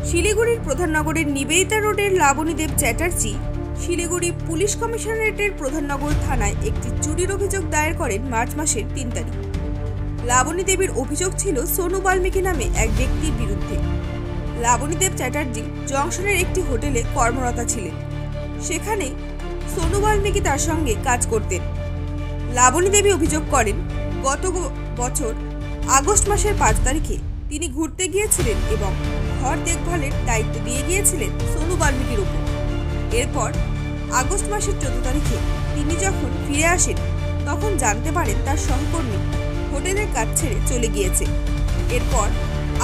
শিলিগুড়ির প্রধাননগরের নিবেদিতা রোডের লাবণী দেব চ্যাটার্জি শিলিগুড়ি পুলিশ কমিশনারেটের প্রধাননগর থানায় একটি চুরির অভিযোগ দায়ের করেন মার্চ মাসের ৩ তারিখ। লাবণী দেবীর অভিযোগ ছিল সোনু বাল্মীকি নামে এক ব্যক্তির বিরুদ্ধে। লাবণী দেব চ্যাটার্জি জংশনের একটি হোটেলে কর্মরতা ছিলেন। সেখানে সোনু বাল্মীকি তার সঙ্গে কাজ করতেন। লাবণী দেবী অভিযোগ করেন, গত বছর আগস্ট মাসের ৫ তারিখে তিনি ঘুরতে গিয়েছিলেন এবং ঘর দেখভালের দায়িত্ব দিয়ে গিয়েছিলেন সোনু বাল্মীকির উপর। এরপর আগস্ট মাসের ১৪ তারিখে তিনি যখন ফিরে আসেন তখন জানতে পারেন তার সহকর্মী হোটেলের কাজ ছেড়ে চলে গিয়েছে। এরপর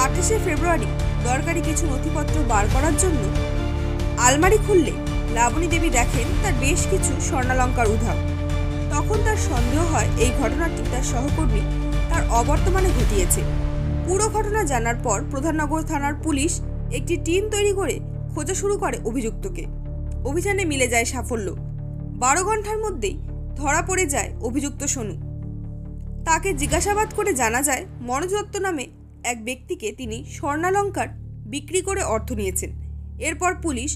২৮শে ফেব্রুয়ারি দরকারি কিছু নথিপত্র বার করার জন্য আলমারি খুললে লাবণী দেবী দেখেন তার বেশ কিছু স্বর্ণালঙ্কার উধাও। তখন তার সন্দেহ হয় এই ঘটনাটি তার সহকর্মী তার অবর্তমানে ঘটিয়েছে। পুরো ঘটনা জানার পর প্রধাননগর থানার পুলিশ একটি টিম তৈরি করে খোঁজা শুরু করে অভিযুক্তকে। অভিযানে মিলে যায় সাফল্য। ১২ ঘন্টার মধ্যেই ধরা পড়ে যায় অভিযুক্ত সোনু। তাকে জিজ্ঞাসাবাদ করে জানা যায় মনোজ দত্ত নামে এক ব্যক্তিকে তিনি স্বর্ণালঙ্কার বিক্রি করে অর্থ নিয়েছেন। এরপর পুলিশ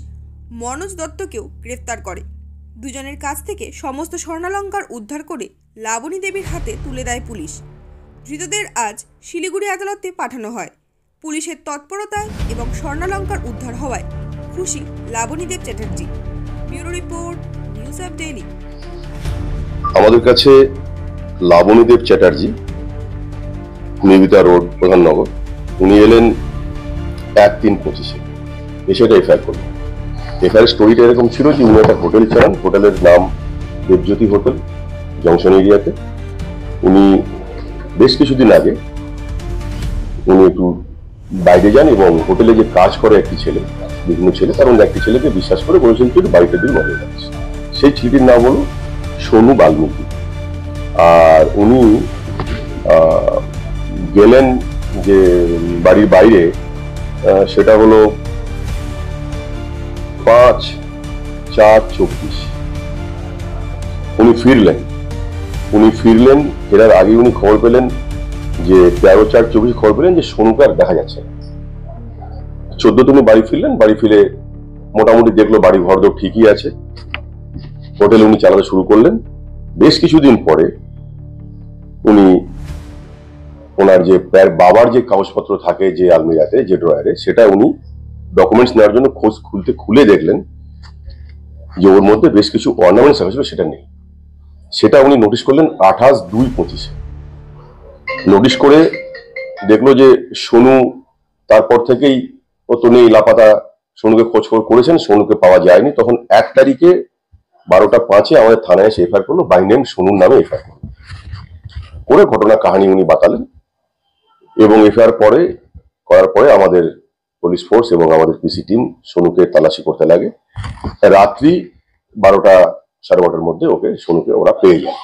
মনোজ দত্তকেও গ্রেফতার করে। দুজনের কাছ থেকে সমস্ত স্বর্ণালঙ্কার উদ্ধার করে লাবণী দেবীর হাতে তুলে দেয় পুলিশ। ধৃতদের আজ শিলিগুড়ি আদালতে পাঠানো হয়। পুলিশের তৎপরতায় এবং স্বর্ণালঙ্কার উদ্ধার হওয়ায় খুশি Laboni Deb Chatterjee. Bureau report, news app daily. আমাদের কাছে লাবণী দেব চ্যাটার্জি, নিবেদিতা রোড, প্রধাননগর, উনি এলেন ১/৩/২৫-এ এসে একটা এফআইআর করলেন। এফআইআর স্টোরিটা এরকম ছিল যে উনি একটা হোটেল চালান। হোটেলের নাম দেবজ্যোতি হোটেল, জংশন এরিয়াতে। উনি বেশ কিছুদিন আগে উনি একটু বাইরে যান এবং হোটেলে যে কাজ করে একটি ছেলে, বিভিন্ন ছেলে, তার মধ্যে একটি ছেলেকে বিশ্বাস করে বলেছেন তুই বাড়িতে দিয়ে মনে যাচ্ছে। সেই ছেলেটির নাম হলো সোনু বাল্মীকি। আর উনি গেলেন যে বাড়ির বাইরে, সেটা হলো ৫/৪/২৪। উনি ফিরলেন। ফেরার আগে উনি খবর পেলেন যে ১৩/৪/২৪ খবর পেলেন যে সোনুকে আর দেখা যাচ্ছে না। ১৪ উনি বাড়ি ফিরলেন। বাড়ি ফিরে মোটামুটি দেখলো বাড়ি ঘরদোর ঠিকই আছে। হোটেল উনি চালাতে শুরু করলেন। বেশ কিছুদিন পরে উনি ওনার যে বাবার যে কাগজপত্র থাকে যে আলমিরাতে, যে ড্রয়ারে, সেটা উনি ডকুমেন্টস নেওয়ার জন্য খুলে দেখলেন যে ওর মধ্যে বেশ কিছু অর্নামেন্টস ছিল, সেটা নেই। সেটা উনি নোটিশ করলেন ২৮/২/২৫-এ। নোটিশ করে দেখলো যে সোনু তারপর থেকেই ও তো নেই, লাপাতা। সোনুকে খোঁজখবর করেছেন, সোনুকে পাওয়া যায়নি। তখন ১ তারিখে ১২টা ৫-এ আমাদের থানায় এসে এফআইআর করলো, বাই নেম সোনুর নামে এফআইআর করে ঘটনা কাহিনী উনি বাতালেন। এবং এফআইআর করার পরে আমাদের পুলিশ ফোর্স এবং আমাদের পিসি টিম সোনুকে তালাশি করতে লাগে। রাত্রি ১২টা ১২:৩০ মধ্যে সোনুকে ওরা পেয়ে যায়।